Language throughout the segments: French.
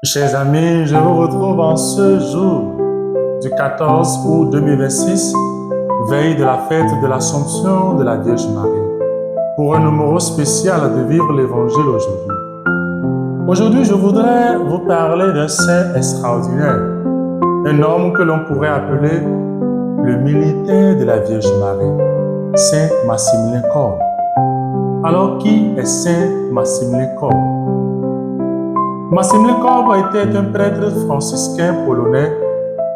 Chers amis, je vous retrouve en ce jour du 14 août 2026, veille de la fête de l'Assomption de la Vierge Marie, pour un numéro spécial de Vivre l'Évangile aujourd'hui. Aujourd'hui, je voudrais vous parler d'un saint extraordinaire, un homme que l'on pourrait appeler le militaire de la Vierge Marie, Saint Maximilien Kolbe. Alors, qui est Saint Maximilien Kolbe? Maximilien Kolbe était un prêtre franciscain polonais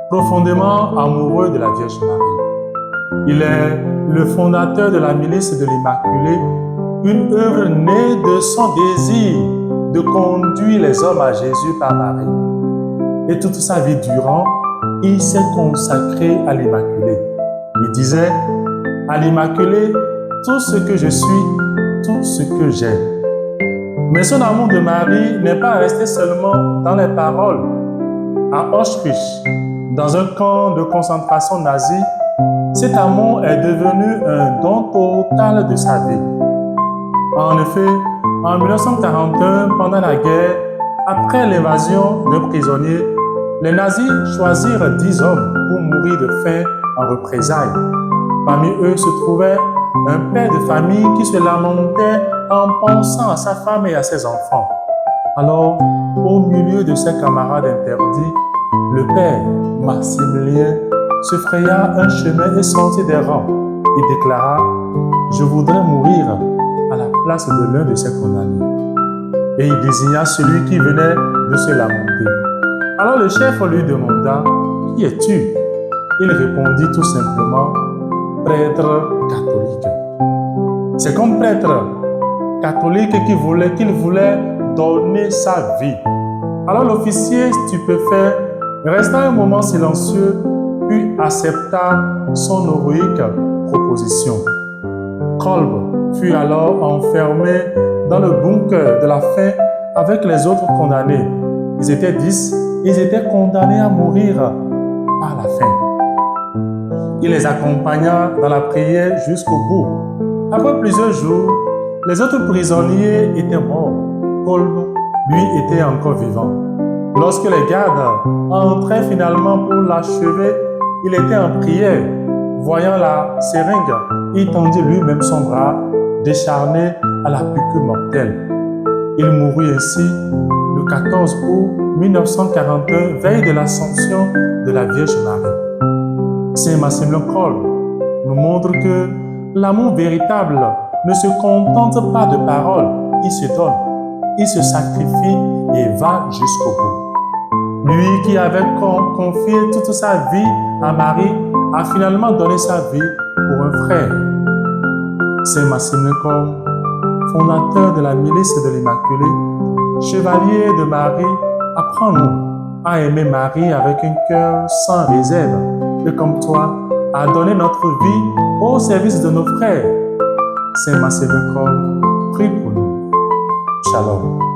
profondément amoureux de la Vierge Marie. Il est le fondateur de la milice de l'Immaculée, une œuvre née de son désir de conduire les hommes à Jésus par Marie. Et toute sa vie durant, il s'est consacré à l'Immaculée. Il disait, à l'Immaculée, tout ce que je suis, tout ce que j'ai. Mais son amour de Marie n'est pas resté seulement dans les paroles. À Auschwitz, dans un camp de concentration nazi, cet amour est devenu un don total de sa vie. En effet, en 1941, pendant la guerre, après l'évasion d'un prisonnier, les nazis choisirent 10 hommes pour mourir de faim en représailles. Parmi eux se trouvait un père de famille qui se lamentait en pensant à sa femme et à ses enfants. Alors, au milieu de ses camarades interdits, le père Maximilien se fraya un chemin et sortit des rangs. Il déclara « Je voudrais mourir à la place de l'un de ses condamnés. » Et il désigna celui qui venait de se lamenter. Alors le chef lui demanda « Qui es-tu » Il répondit tout simplement « Prêtre catholique. » C'est comme prêtre catholique qu'il voulait donner sa vie. Alors l'officier stupéfait resta un moment silencieux, puis accepta son héroïque proposition. Kolbe fut alors enfermé dans le bunker de la faim avec les autres condamnés. Ils étaient 10, ils étaient condamnés à mourir par la faim. Il les accompagna dans la prière jusqu'au bout. Après plusieurs jours, les autres prisonniers étaient morts. Kolbe, lui, était encore vivant. Lorsque les gardes entraient finalement pour l'achever, il était en prière. Voyant la seringue, il tendit lui-même son bras, décharné à la piqûre mortelle. Il mourut ainsi le 14 août 1941, veille de l'Assomption de la Vierge Marie. Saint Maximilien Kolbe nous montre que l'amour véritable ne se contente pas de paroles, il se donne, il se sacrifie et va jusqu'au bout. Lui qui avait confié toute sa vie à Marie a finalement donné sa vie pour un frère. Saint Maximilien Kolbe, fondateur de la milice de l'Immaculée, chevalier de Marie, apprends-nous à aimer Marie avec un cœur sans réserve et comme toi, à donner notre vie au service de nos frères. Saint Maximilien Kolbe, prie pour nous. Shalom.